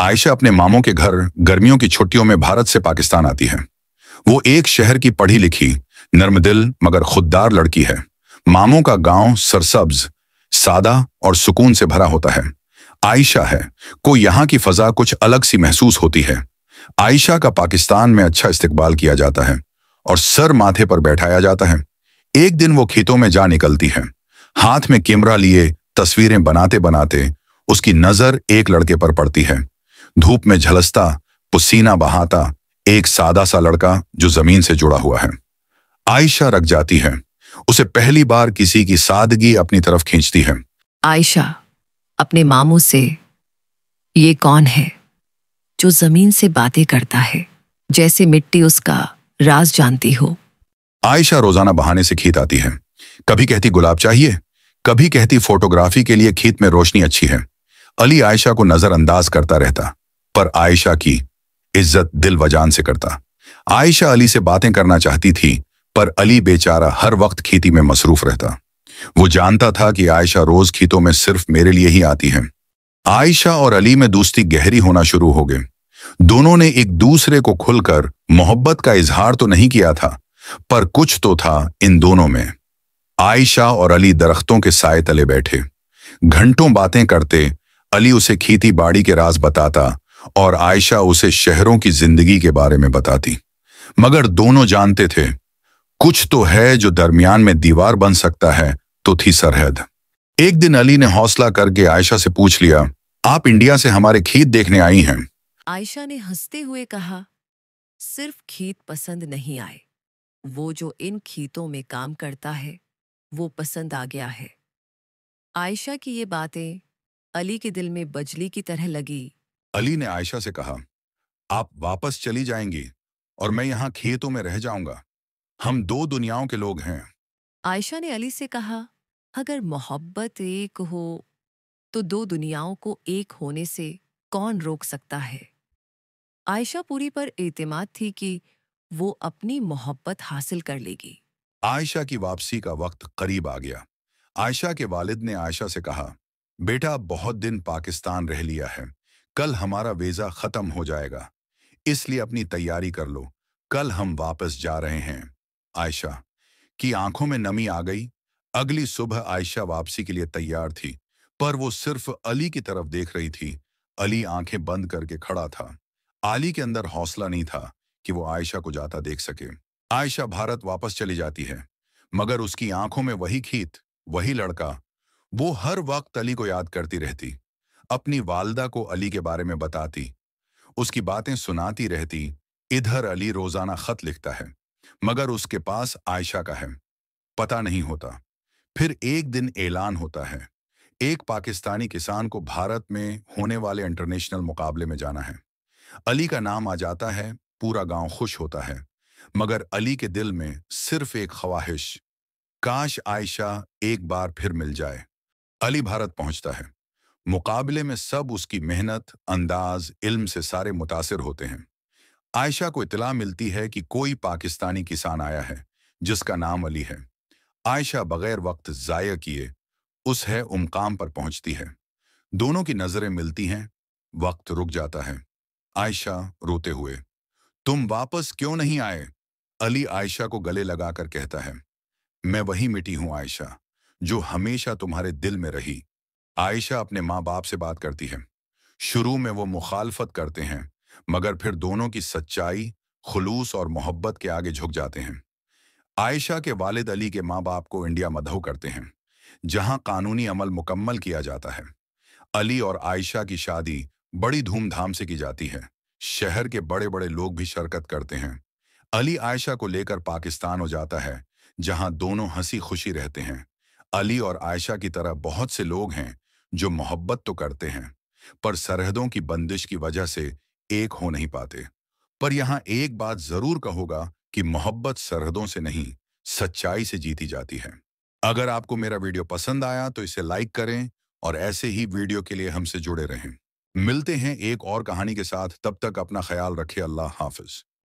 आयशा अपने मामों के घर गर्मियों की छुट्टियों में भारत से पाकिस्तान आती है। वो एक शहर की पढ़ी लिखी, नर्मदिल मगर खुददार लड़की है। मामों का गांव सरसब्ज, सादा और सुकून से भरा होता है। आयशा है को यहाँ की फजा कुछ अलग सी महसूस होती है। आयशा का पाकिस्तान में अच्छा इस्तकबाल किया जाता है और सर माथे पर बैठाया जाता है। एक दिन वो खेतों में जा निकलती है, हाथ में कैमरा लिए तस्वीरें बनाते बनाते उसकी नजर एक लड़के पर पड़ती है। धूप में झलसता, पसीना बहाता एक सादा सा लड़का जो जमीन से जुड़ा हुआ है। आयशा रख जाती है। उसे पहली बार किसी की सादगी अपनी तरफ खींचती है। आयशा अपने मामू से, ये कौन है जो जमीन से बातें करता है, जैसे मिट्टी उसका राज जानती हो। आयशा रोजाना बहाने से खेत आती है। कभी कहती गुलाब चाहिए, कभी कहती फोटोग्राफी के लिए खेत में रोशनी अच्छी है। अली आयशा को नजरअंदाज करता रहता, पर आयशा की इज्जत दिल वजान से करता। आयशा अली से बातें करना चाहती थी, पर अली बेचारा हर वक्त खेती में मसरूफ रहता। वो जानता था कि आयशा रोज खेतों में सिर्फ मेरे लिए ही आती है। आयशा और अली में दोस्ती गहरी होना शुरू हो गई। दोनों ने एक दूसरे को खुलकर मोहब्बत का इजहार तो नहीं किया था, पर कुछ तो था इन दोनों में। आयशा और अली दरख्तों के साए तले बैठे, घंटों बातें करते। अली उसे खेती बाड़ी के राज बताता और आयशा उसे शहरों की जिंदगी के बारे में बताती। मगर दोनों जानते थे, कुछ तो है जो दरमियान में दीवार बन सकता है, तो थी सरहद। एक दिन अली ने हौसला करके आयशा से पूछ लिया, आप इंडिया से हमारे खेत देखने आई हैं? आयशा ने हंसते हुए कहा, सिर्फ खेत पसंद नहीं आए, वो जो इन खेतों में काम करता है वो पसंद आ गया है। आयशा की ये बातें अली के दिल में बजली की तरह लगी। अली ने आयशा से कहा, आप वापस चली जाएंगी और मैं यहाँ खेतों में रह जाऊंगा। हम दो दुनियाओं के लोग हैं। आयशा ने अली से कहा, अगर मोहब्बत एक हो तो दो दुनियाओं को एक होने से कौन रोक सकता है। आयशा पूरी पर एतमाद थी कि वो अपनी मोहब्बत हासिल कर लेगी। आयशा की वापसी का वक्त करीब आ गया। आयशा के वालिद ने आयशा से कहा, बेटा बहुत दिन पाकिस्तान रह लिया है, कल हमारा वीजा खत्म हो जाएगा, इसलिए अपनी तैयारी कर लो, कल हम वापस जा रहे हैं। आयशा की आंखों में नमी आ गई। अगली सुबह आयशा वापसी के लिए तैयार थी, पर वो सिर्फ अली की तरफ देख रही थी। अली आंखें बंद करके खड़ा था। अली के अंदर हौसला नहीं था कि वो आयशा को जाता देख सके। आयशा भारत वापस चली जाती है, मगर उसकी आंखों में वही खेत, वही लड़का। वो हर वक्त अली को याद करती रहती, अपनी वालदा को अली के बारे में बताती, उसकी बातें सुनाती रहती। इधर अली रोजाना खत लिखता है, मगर उसके पास आयशा का है पता नहीं होता। फिर एक दिन ऐलान होता है, एक पाकिस्तानी किसान को भारत में होने वाले इंटरनेशनल मुकाबले में जाना है। अली का नाम आ जाता है, पूरा गांव खुश होता है, मगर अली के दिल में सिर्फ एक ख्वाहिश, काश आयशा एक बार फिर मिल जाए। अली भारत पहुंचता है। मुकाबले में सब उसकी मेहनत, अंदाज, इल्म से सारे मुतासिर होते हैं। आयशा को इत्तला मिलती है कि कोई पाकिस्तानी किसान आया है जिसका नाम अली है। आयशा बगैर वक्त जाया किए उस है मुकाम पर पहुंचती है। दोनों की नजरें मिलती हैं, वक्त रुक जाता है। आयशा रोते हुए, तुम वापस क्यों नहीं आए? अली आयशा को गले लगाकर कहता है, मैं वही मिटी हूं आयशा, जो हमेशा तुम्हारे दिल में रही। आयशा अपने माँ बाप से बात करती है। शुरू में वो मुखालफत करते हैं, मगर फिर दोनों की सच्चाई, खुलूस और मोहब्बत के आगे झुक जाते हैं। आयशा के वालिद अली के माँ बाप को इंडिया मधऊ करते हैं, जहां कानूनी अमल मुकम्मल किया जाता है। अली और आयशा की शादी बड़ी धूमधाम से की जाती है। शहर के बड़े बड़े लोग भी शिरकत करते हैं। अली आयशा को लेकर पाकिस्तान हो जाता है, जहां दोनों हंसी खुशी रहते हैं। अली और आयशा की तरह बहुत से लोग हैं जो मोहब्बत तो करते हैं, पर सरहदों की बंदिश की वजह से एक हो नहीं पाते। पर यहां एक बात जरूर कहूंगा कि मोहब्बत सरहदों से नहीं, सच्चाई से जीती जाती है। अगर आपको मेरा वीडियो पसंद आया तो इसे लाइक करें और ऐसे ही वीडियो के लिए हमसे जुड़े रहें। मिलते हैं एक और कहानी के साथ, तब तक अपना ख्याल रखें। अल्लाह हाफिज।